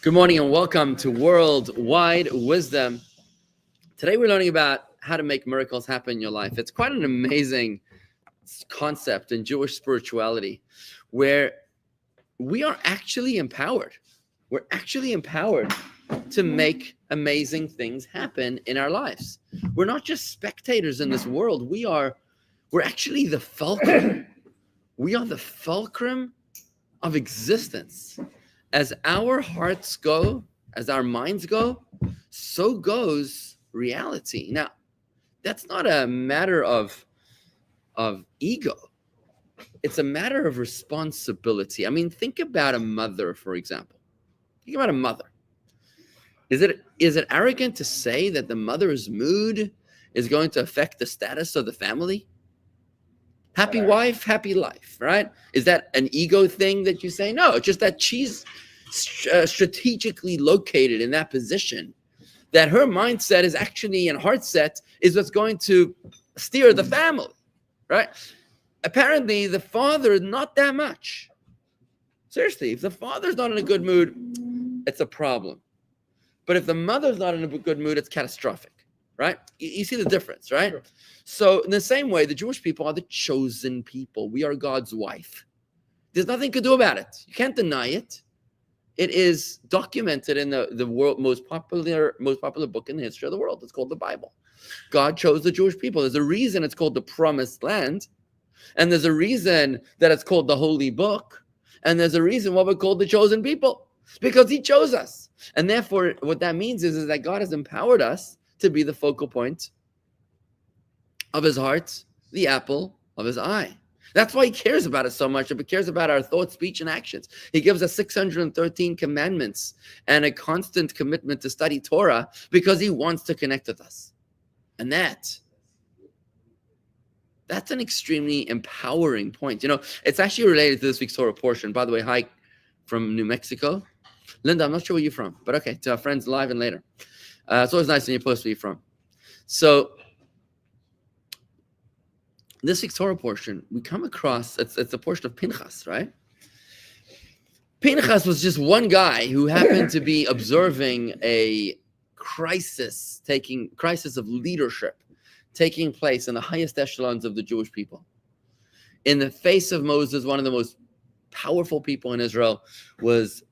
Good morning and welcome to Worldwide Wisdom. Today we're learning about how to make miracles happen in your life. It's quite an amazing concept in Jewish spirituality where we are actually empowered. We're actually empowered to make amazing things happen in our lives. We're not just spectators in this world. We're actually the fulcrum. We are the fulcrum of existence. As our hearts go, as our minds go, so goes reality. Now, that's not a matter of ego. It's a matter of responsibility. I mean, think about a mother, for example. Think about a mother. Is it arrogant to say that the mother's mood is going to affect the status of the family? Happy wife, happy life, right? Is that an ego thing that you say? No, it's just that she's strategically located in that position, that her mindset is actually, and heart set is what's going to steer the family, right? Apparently, the father, not that much. Seriously, if the father's not in a good mood, it's a problem. But if the mother's not in a good mood, it's catastrophic. Right? You see the difference, right? Sure. So in the same way, the Jewish people are the chosen people. We are God's wife. There's nothing you can do about it. You can't deny it. It is documented in the world most popular book in the history of the world. It's called the Bible. God chose the Jewish people. There's a reason it's called the Promised Land. And there's a reason that it's called the Holy Book. And there's a reason why we're called the chosen people. Because he chose us. And therefore, what that means is that God has empowered us to be the focal point of his heart, the apple of his eye. That's why he cares about it so much. He cares about our thoughts, speech, and actions. He gives us 613 commandments and a constant commitment to study Torah because he wants to connect with us. And that's an extremely empowering point. You know, it's actually related to this week's Torah portion. By the way, hi from New Mexico. Linda, I'm not sure where you're from, but okay, to our friends live and later. It's always nice when you post where you're from. So this week's Torah portion, we come across, it's a portion of Pinchas, right? Pinchas was just one guy who happened to be observing a crisis of leadership taking place in the highest echelons of the Jewish people. In the face of Moses, one of the most powerful people in Israel was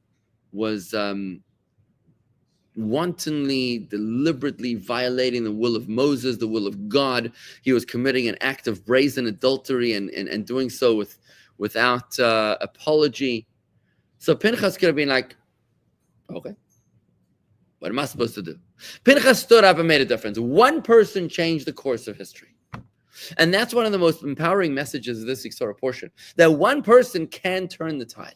wantonly, deliberately violating the will of Moses, the will of God. He was committing an act of brazen adultery and doing so without apology. So Pinchas could have been like, okay, what am I supposed to do? Pinchas stood up and made a difference. One person changed the course of history. And that's one of the most empowering messages of this week's Torah portion, that one person can turn the tide.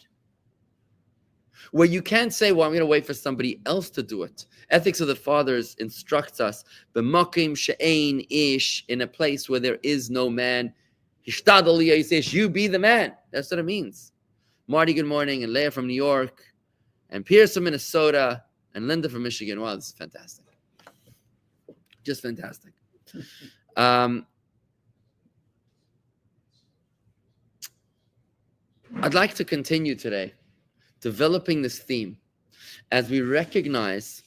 Where you can't say, well, I'm going to wait for somebody else to do it. Ethics of the Fathers instructs us, b'makim she'ein ish, in a place where there is no man. Hishtadol yayish, you be the man. That's what it means. Marty, good morning, and Leah from New York, and Pierce from Minnesota, and Linda from Michigan. Wow, this is fantastic. Just fantastic. I'd like to continue today developing this theme as we recognize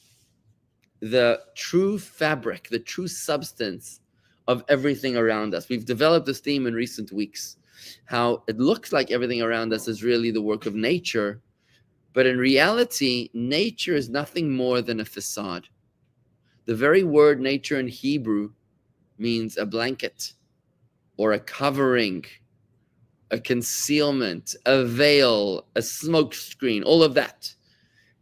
the true fabric, the true substance of everything around us. We've developed this theme in recent weeks, how it looks like everything around us is really the work of nature, but in reality, nature is nothing more than a facade. The very word nature in Hebrew means a blanket or a covering, a concealment, a veil, a smoke screen. All of that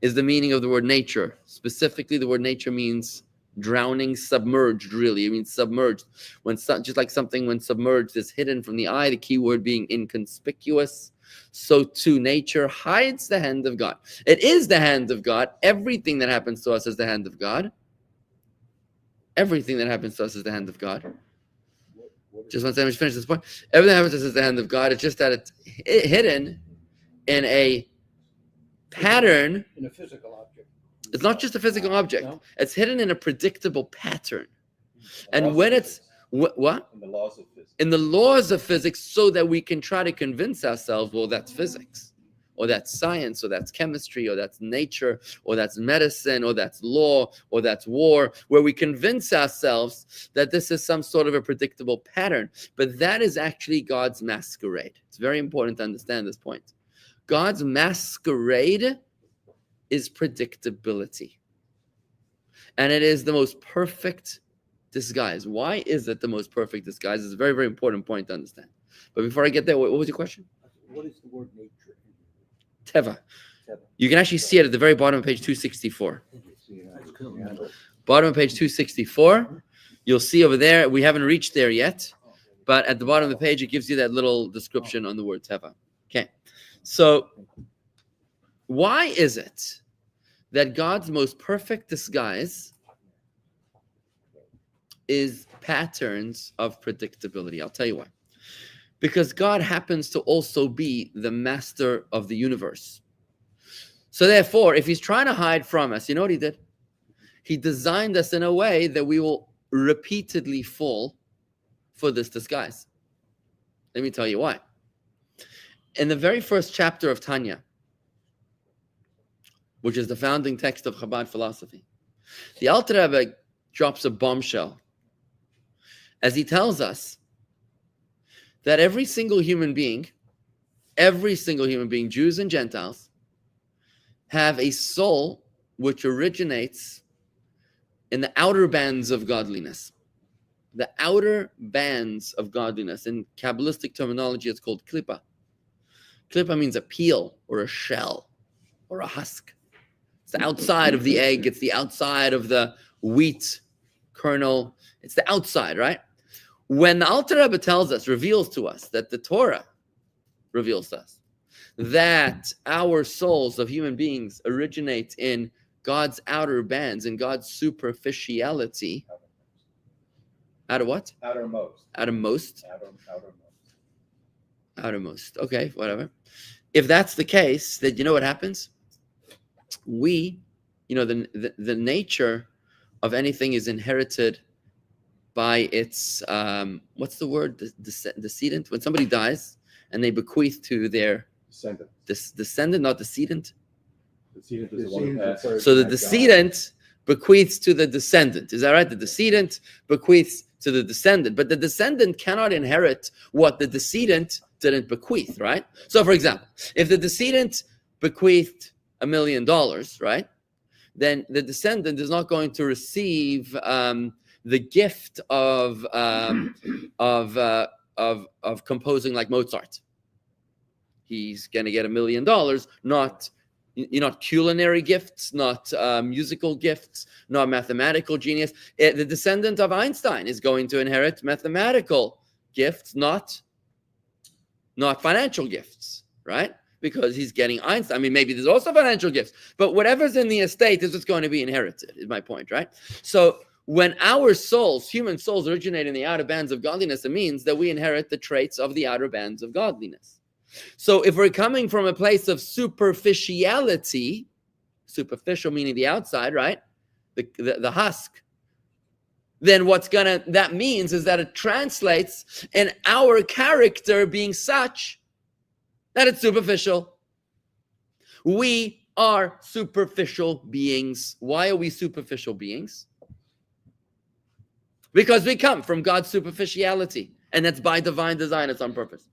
is the meaning of the word nature. Specifically, the word nature means drowning, submerged, really. It means submerged. Just like something when submerged is hidden from the eye, the key word being inconspicuous, so too nature hides the hand of God. It is the hand of God. Everything that happens to us is the hand of God. Everything that happens to us is the hand of God. Just once I finish this point, everything happens is the hand of God. It's just that it's hidden in a pattern. In a physical object. It's not just a physical object. No. It's hidden in a predictable pattern. And when it's what? In the laws of physics. In the laws of physics, so that we can try to convince ourselves, well, that's physics. or that's science, or that's chemistry, or that's nature, or that's medicine, or that's law, or that's war, where we convince ourselves that this is some sort of a predictable pattern. But that is actually God's masquerade. It's very important to understand this point. God's masquerade is predictability. And it is the most perfect disguise. Why is it the most perfect disguise? It's a very, very important point to understand. But before I get there, what was your question? What is the word nature? Teva. You can actually see it at the very bottom of page 264. Bottom of page 264. You'll see over there, we haven't reached there yet, but at the bottom of the page, it gives you that little description on the word Teva. Okay. So why is it that God's most perfect disguise is patterns of predictability? I'll tell you why. Because God happens to also be the master of the universe. So therefore, if he's trying to hide from us, you know what he did? He designed us in a way that we will repeatedly fall for this disguise. Let me tell you why. In the very first chapter of Tanya, which is the founding text of Chabad philosophy, the Alter Rebbe drops a bombshell as he tells us that every single human being, Jews and Gentiles, have a soul which originates in the outer bands of godliness. The outer bands of godliness. In Kabbalistic terminology, it's called klippa. Klippa means a peel or a shell or a husk. It's the outside of the egg. It's the outside of the wheat kernel. It's the outside, right? When the Alter Rebbe tells us, reveals to us, that the Torah reveals to us, that our souls of human beings originate in God's outer bands, in God's superficiality. Out of what? Outermost. Outermost. Outermost. Outermost. Okay, whatever. If that's the case, then you know what happens? We, the nature of anything is inherited by its, what's the word? Decedent? When somebody dies and they bequeath to their Descendant. Descendant, not decedent. Decedent is the one who passed. So the decedent bequeaths to the descendant. Is that right? The decedent bequeaths to the descendant. But the descendant cannot inherit what the decedent didn't bequeath, right? So, for example, if the decedent bequeathed $1 million, right, then the descendant is not going to receive the gift of composing like Mozart. He's going to get $1 million, not culinary gifts, not musical gifts, not mathematical genius. The descendant of Einstein is going to inherit mathematical gifts, not financial gifts, right? Because he's getting Einstein. I mean, maybe there's also financial gifts, but whatever's in the estate is what's going to be inherited, is my point, right? So when our souls, human souls, originate in the outer bands of godliness, it means that we inherit the traits of the outer bands of godliness. So if we're coming from a place of superficiality, superficial meaning the outside, right? The husk, then that means is that it translates in our character being such that it's superficial. We are superficial beings. Why are we superficial beings? Because we come from God's superficiality, and that's by divine design. It's on purpose.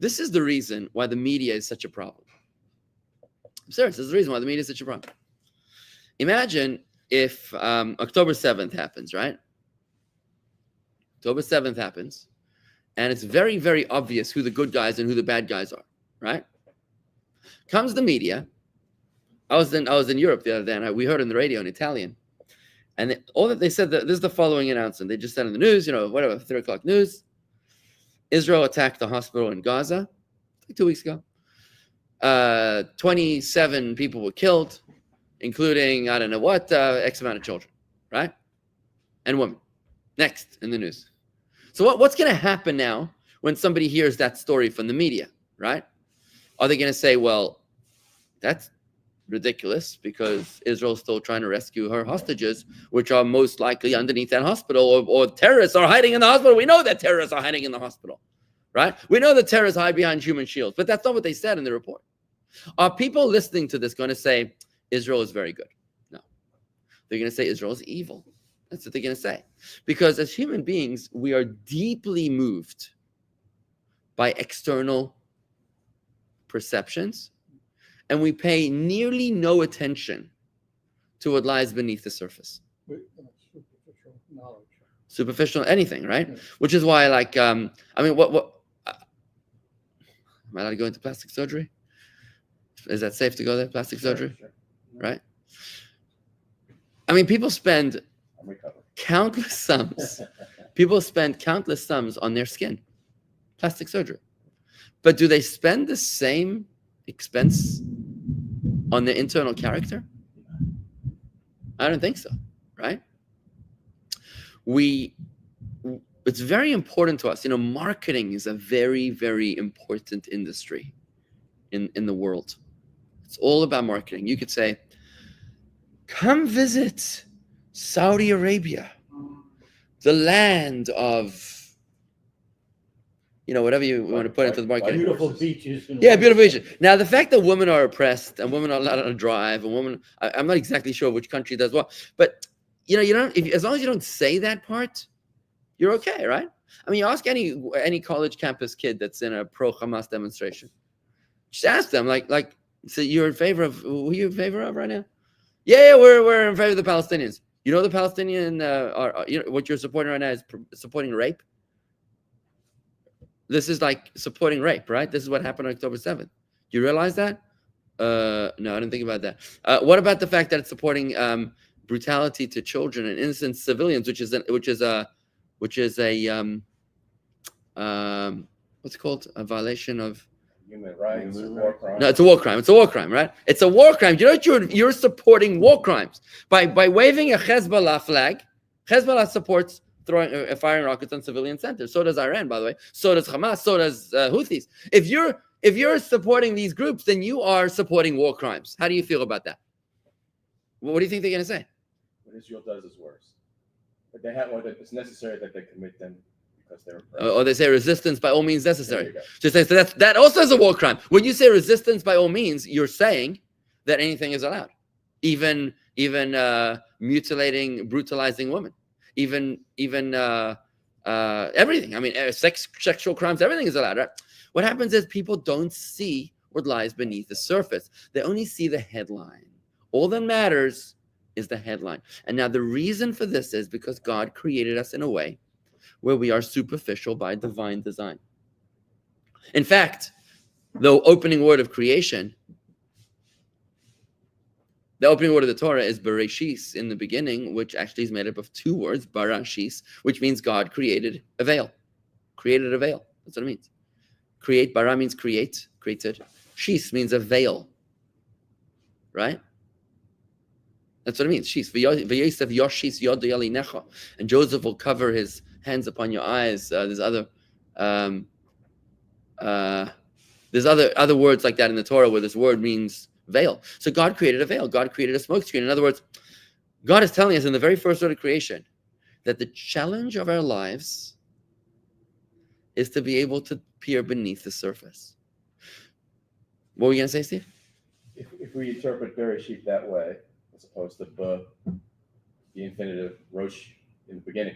This is the reason why the media is such a problem. I'm serious. This is the reason why the media is such a problem. Imagine if October 7th happens, right? October 7th happens, and it's very, very obvious who the good guys and who the bad guys are, right? Comes the media. I was in Europe the other day, and we heard on the radio in Italian, and all that they said, that this is the following announcement. They just said in the news, 3 o'clock news, Israel attacked the hospital in Gaza, like 2 weeks ago. 27 people were killed, including, I don't know what, X amount of children, right? And women. Next in the news. So what's going to happen now when somebody hears that story from the media, right? Are they going to say, well, that's ridiculous because Israel's still trying to rescue her hostages, which are most likely underneath that hospital, or terrorists are hiding in the hospital. We know that terrorists are hiding in the hospital, right? We know that terrorists hide behind human shields, but that's not what they said in the report. Are people listening to this going to say Israel is very good? No. They're going to say Israel is evil. That's what they're going to say. Because as human beings, we are deeply moved by external perceptions, and we pay nearly no attention to what lies beneath the surface. Superficial knowledge. Superficial anything, right? Yeah. Which is why, like, what am I allowed to go into plastic surgery? Is that safe to go there, plastic surgery? Sure. Right? I mean, people spend I'm recovered. countless sums. People spend countless sums on their skin, plastic surgery. But do they spend the same expense on their internal character? I don't think so, right? It's very important to us. Marketing is a very, very important industry in the world. It's all about marketing. You could say, come visit Saudi Arabia, the land of, whatever you want to put into the marketing. Beautiful beaches. Yeah, beautiful beaches. Now, the fact that women are oppressed and women are not allowed to drive, and I'm not exactly sure which country does what, but you don't. As long as you don't say that part, you're okay, right? I mean, you ask any college campus kid that's in a pro-Hamas demonstration, just ask them, like, so you're in favor of, who are you in favor of right now? Yeah, we're in favor of the Palestinians. You know the Palestinian what you're supporting right now is supporting rape. This is like supporting rape, right? This is what happened on October 7th. Do you realize that? No, I didn't think about that. What about the fact that it's supporting brutality to children and innocent civilians, which is a what's it called? A violation of Human rights, war crimes. No, it's a war crime. It's a war crime, right? It's a war crime. You know what? You're supporting war crimes by waving a Hezbollah flag. Hezbollah supports firing rockets on civilian centers. So does Iran, by the way. So does Hamas. So does Houthis. If you're supporting these groups, then you are supporting war crimes. How do you feel about that? What do you think they're going to say? What Israel does is worse. But it's necessary that they commit them because they're. Or they say resistance by all means necessary. There you go. Just say, so that also is a war crime. When you say resistance by all means, you're saying that anything is allowed, even mutilating, brutalizing women, even everything. I mean, sexual crimes, everything is allowed, right? What happens is people don't see what lies beneath the surface. They only see the headline. All that matters is the headline. And now the reason for this is because God created us in a way where we are superficial by divine design. In fact, the opening word of creation, the opening word of the Torah is Bereshis in the beginning, which actually is made up of two words, Barashis, which means God created a veil. Created a veil. That's what it means. Create, bara means create, created. Shis means a veil. Right? That's what it means. Shis. V'yosef yoshis yod yalinecha. And Joseph will cover his hands upon your eyes. There's other words like that in the Torah where this word means veil. So God created a veil. God created a smokescreen. In other words, God is telling us in the very first word of creation that the challenge of our lives is to be able to peer beneath the surface. What were you going to say, Steve? If we interpret Bereshit that way, as opposed to the infinitive Rosh in the beginning,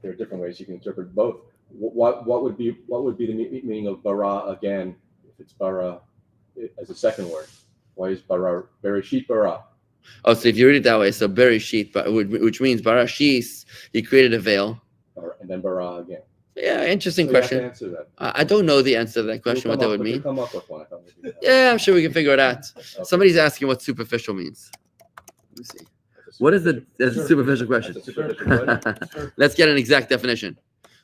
there are different ways you can interpret both. What would be the meaning of bara again if it's bara as a second word? Why is bara Bereshit bara? Oh, so if you read it that way, so Bereshit, which means Barashis, he created a veil, and then bara again. Yeah, interesting So question. You have to answer that. I don't know the answer to that question. What that would mean? Come up with one. Yeah, I'm sure we can figure it out. Okay. Somebody's asking what superficial means. Let me see. What is the superficial question? That's a superficial question. Let's get an exact definition.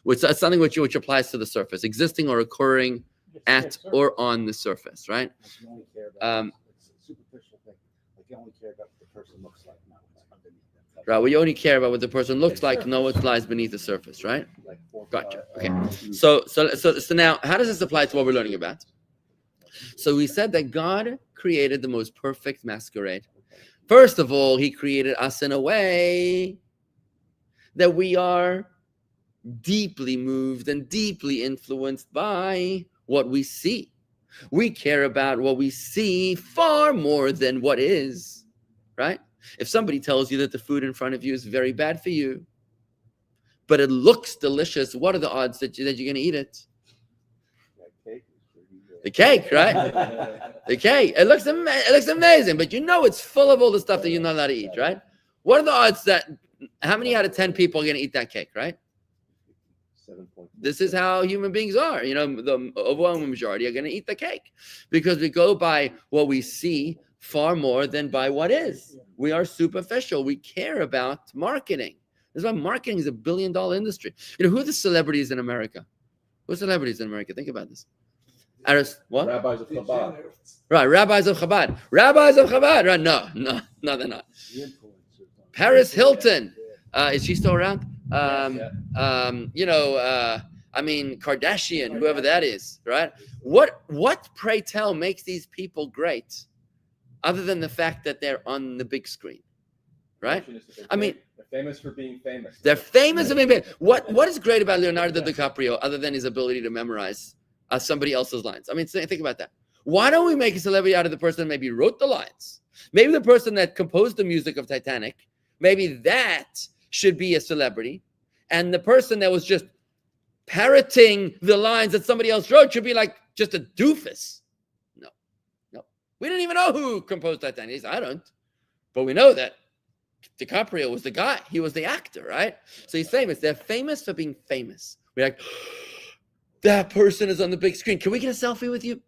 Which is something which applies to the surface, existing or occurring at or on the surface, right? You only care about it's a superficial thing. Like you only care about what the person looks like, not what's underneath them. Right. We only care about what the person looks like, know what lies beneath the surface, right? Like Gotcha. Okay. So now, how does this apply to what we're learning about? So we said that God created the most perfect masquerade. First of all, he created us in a way that we are deeply moved and deeply influenced by what we see. We care about what we see far more than what is, right? If somebody tells you that the food in front of you is very bad for you, but it looks delicious, what are the odds that you're going to eat it? The cake, right? The cake. It looks amazing, but you know it's full of all the stuff that you're not allowed to eat, right? What are the odds that how many out of 10 people are going to eat that cake, right? 7 point. This is how human beings are. The overwhelming majority are going to eat the cake because we go by what we see far more than by what is. We are superficial. We care about marketing. This is why marketing is $1 billion industry. Who are the celebrities in America? Who are celebrities in America? Think about this. What? Rabbis of Chabad. Right, rabbis of Chabad. Rabbis of Chabad. Right? No, they're not. Paris Hilton. Is she still around? Kardashian, whoever that is, right? What, pray tell, makes these people great, other than the fact that they're on the big screen, right? They're famous for being famous. They're famous for being famous. What is great about Leonardo DiCaprio, other than his ability to memorize somebody else's lines? Think about that. Why don't we make a celebrity out of the person that maybe wrote the lines? Maybe the person that composed the music of Titanic, maybe that should be a celebrity. And the person that was just parroting the lines that somebody else wrote should be like just a doofus. No. We didn't even know who composed Titanic. He said, I don't. But we know that DiCaprio was the guy. He was the actor, right? So he's famous. They're famous for being famous. We're like, that person is on the big screen. Can we get a selfie with you?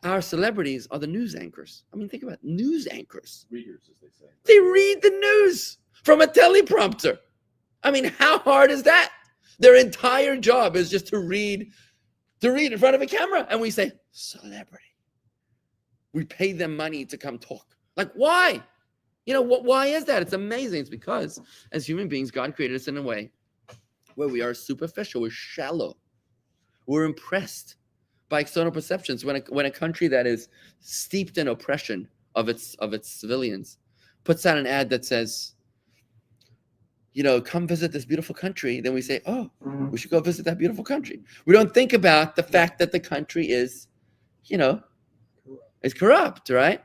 Our celebrities are the news anchors. Think about it. News anchors. Readers, as they say. They read the news from a teleprompter. How hard is that? Their entire job is just to read in front of a camera. And we say, celebrity. We pay them money to come talk. Like, why? Why is that? It's amazing. It's because as human beings, God created us in a way where we are superficial. We're shallow. We're impressed by external perceptions. When a country that is steeped in oppression of its civilians puts out an ad that says, come visit this beautiful country, then we say, oh, we should go visit that beautiful country. We don't think about the fact that the country is, is corrupt, right?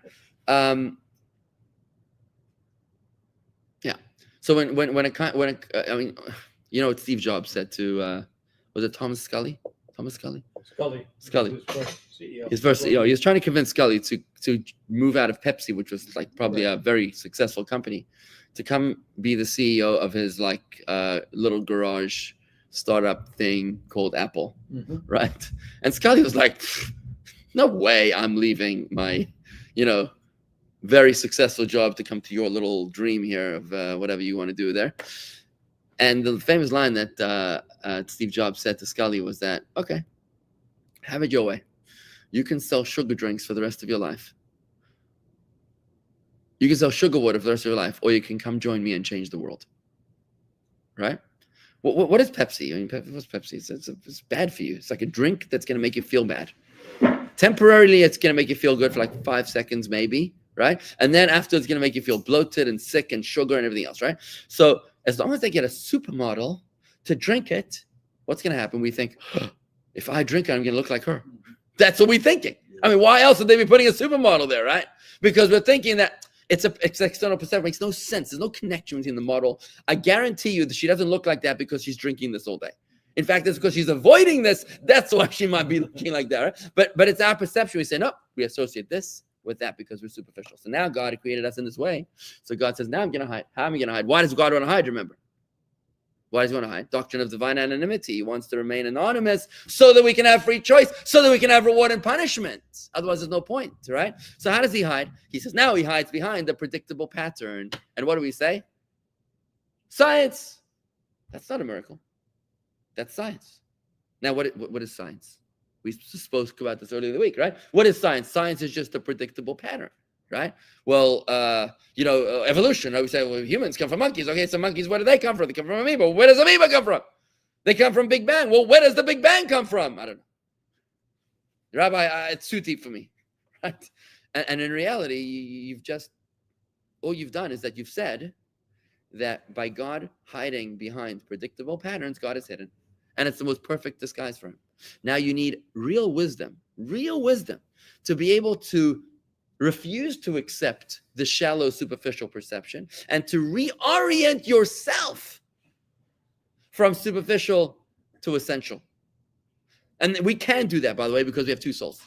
So what Steve Jobs said to, was it Thomas Scully? Scully. His first CEO. He was trying to convince Scully to move out of Pepsi, which was probably a very successful company, to come be the CEO of his little garage startup thing called Apple, right? And Scully was like, no way I'm leaving my, very successful job to come to your little dream here of whatever you want to do there. And the famous line that Steve Jobs said to Scully was that, okay, have it your way. You can sell sugar drinks for the rest of your life. You can sell sugar water for the rest of your life, or you can come join me and change the world. Right? What is Pepsi? What's Pepsi? It's bad for you. It's like a drink that's going to make you feel bad. Temporarily, it's going to make you feel good for 5 seconds, maybe. Right? And then after, it's going to make you feel bloated and sick and sugar and everything else. Right? So as long as they get a supermodel to drink it, what's going to happen? We think, if I drink it, I'm going to look like her. That's what we're thinking. Why else would they be putting a supermodel there, right? Because we're thinking that it's external perception. It makes no sense. There's no connection between the model. I guarantee you that she doesn't look like that because she's drinking this all day. In fact, it's because she's avoiding this. That's why she might be looking like that. Right? But it's our perception. We say, no, we associate this with that because we're superficial. So now God created us in this way. So God says, now I'm going to hide. How am I going to hide? Why does God want to hide? Remember. Why does he want to hide? Doctrine of divine anonymity. He wants to remain anonymous so that we can have free choice, so that we can have reward and punishment. Otherwise, there's no point, right? So how does he hide? He says, now he hides behind the predictable pattern. And what do we say? Science. That's not a miracle. That's science. Now, what is science? We spoke about this earlier in the week, right? What is science? Science is just a predictable pattern, right? Well, evolution. We say, well, humans come from monkeys. Okay, so monkeys, where do they come from? They come from amoeba. Where does amoeba come from? They come from Big Bang. Well, where does the Big Bang come from? I don't know. Rabbi, it's too deep for me, right? And in reality, all you've done is that you've said that by God hiding behind predictable patterns, God is hidden. And it's the most perfect disguise for him. Now you need real wisdom, real wisdom, to be able to refuse to accept the shallow, superficial perception and to reorient yourself from superficial to essential. And we can do that, by the way, because we have two souls.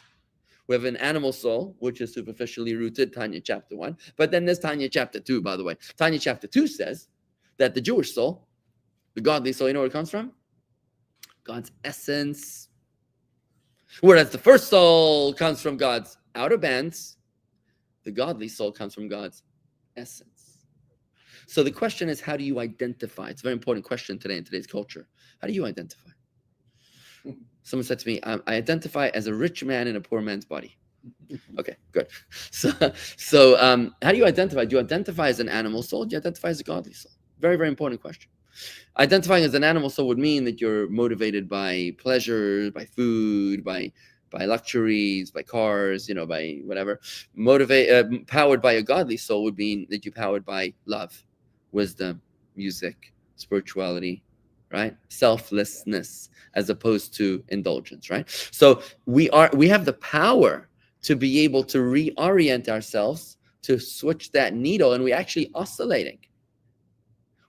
We have an animal soul, which is superficially rooted, Tanya chapter 1. But then there's Tanya chapter 2, by the way. Tanya chapter 2 says that the Jewish soul, the godly soul, you know where it comes from? God's essence. Whereas the first soul comes from God's outer bands, the godly soul comes from God's essence. So the question is, how do you identify? It's a very important question today in today's culture. How do you identify? Someone said to me, I identify as a rich man in a poor man's body. Okay, good. So how do you identify? Do you identify as an animal soul? Do you identify as a godly soul? Very, very important question. Identifying as an animal soul would mean that you're motivated by pleasure, by food, by luxuries, by cars, by whatever. Powered by a godly soul would mean that you're powered by love, wisdom, music, spirituality, right? Selflessness, as opposed to indulgence, right? So we have the power to be able to reorient ourselves, to switch that needle, and we're actually oscillating.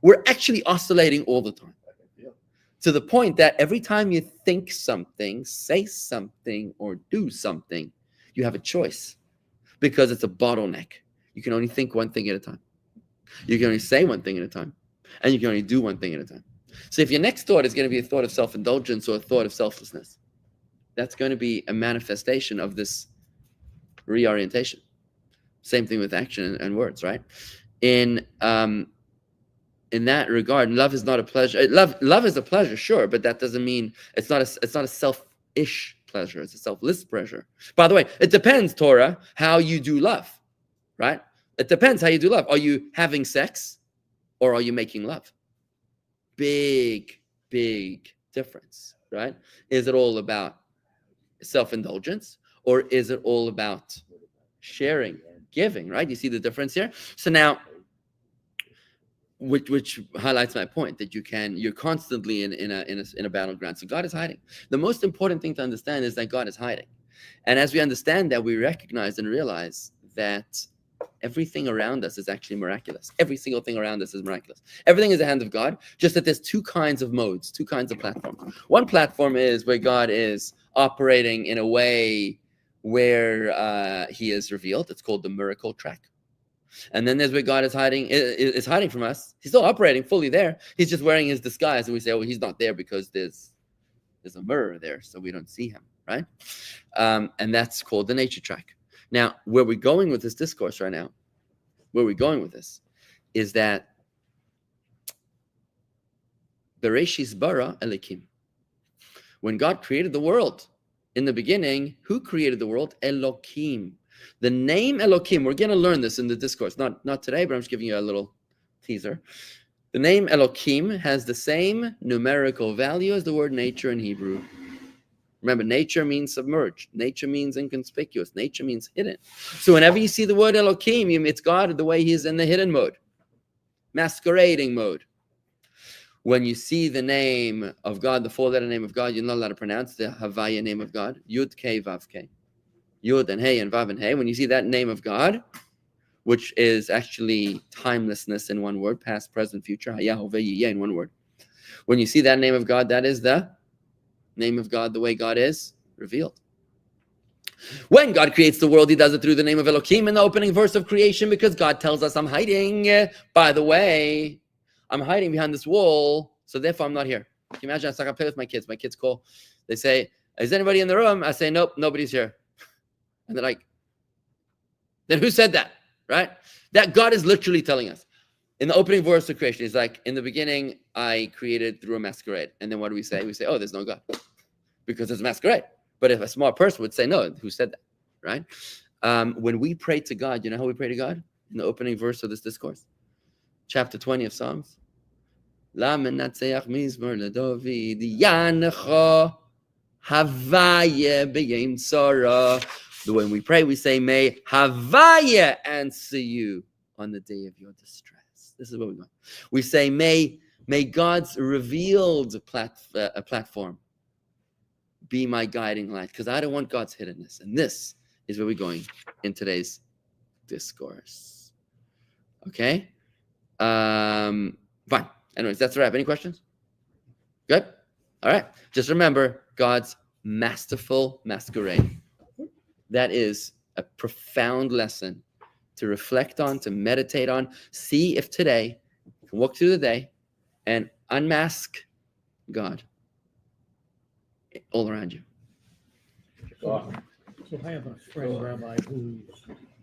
We're actually oscillating all the time, to the point that every time you think something, say something, or do something, you have a choice, because it's a bottleneck. You can only think one thing at a time. You can only say one thing at a time, and you can only do one thing at a time. So if your next thought is going to be a thought of self-indulgence or a thought of selflessness, that's going to be a manifestation of this reorientation. Same thing with action and words, right? In that regard, love is not a pleasure. Love is a pleasure, sure, but that doesn't mean it's not a selfish pleasure. It's a selfless pleasure. By the way, it depends, Torah, how you do love, right? It depends how you do love. Are you having sex, or are you making love? Big difference, right? Is it all about self-indulgence, or is it all about sharing, giving, right? You see the difference here? So now, which highlights my point that you're constantly in a battleground. So God is hiding. The most important thing to understand is that God is hiding. And as we understand that, we recognize and realize that everything around us is actually miraculous. Every single thing around us is miraculous. Everything is the hand of God, just that there's two kinds of modes, two kinds of platforms. One platform is where God is operating in a way where he is revealed. It's called the miracle track. And then there's where God is hiding from us. He's still operating fully there. He's just wearing his disguise, and we say, oh, he's not there because there's a mirror there, so we don't see him, right? And that's called the nature track. Now, where we're going with this discourse right now, where we're going with this, is that Bereshis bara Elokim. When God created the world, in the beginning, who created the world? Elokim. The name Elokim, we're going to learn this in the discourse, not today, but I'm just giving you a little teaser. The name Elokim has the same numerical value as the word nature in Hebrew. Remember, nature means submerged. Nature means inconspicuous. Nature means hidden. So whenever you see the word Elokim, it's God the way he is in the hidden mode, masquerading mode. When you see the name of God, the four-letter name of God, you're not allowed to pronounce the Havaya name of God, Yud Kei Vav Kei. Yud and Hey and Vav and Hey. When you see that name of God, which is actually timelessness in one word, past, present, future, Hayahoveh Yiyeh in one word. When you see that name of God, that is the name of God, the way God is revealed. When God creates the world, he does it through the name of Elokim in the opening verse of creation, because God tells us, I'm hiding. By the way, I'm hiding behind this wall, so therefore I'm not here. Can you imagine? I play with my kids. My kids call. They say, is anybody in the room? I say, nope, nobody's here. And they're like, then who said that? Right? That God is literally telling us. In the opening verse of creation, he's like, in the beginning, I created through a masquerade. And then what do we say? We say, oh, there's no God. Because it's a masquerade. But if a smart person would say, no, who said that? Right? When we pray to God, you know how we pray to God? In the opening verse of this discourse. Chapter 20 of Psalms. La menatzeach mizmor leDavid yanecha havaya b'yem tzara. When we pray, we say, may Havaya answer you on the day of your distress. This is what we want. We say, may God's revealed platform be my guiding light, because I don't want God's hiddenness. And this is where we're going in today's discourse. Okay? Fine. Anyways, that's a wrap. Any questions? Good? All right. Just remember God's masterful masquerade. That is a profound lesson to reflect on, to meditate on. See if today you can walk through the day and unmask God all around you. Wow. So I have a friend, Rabbi, who's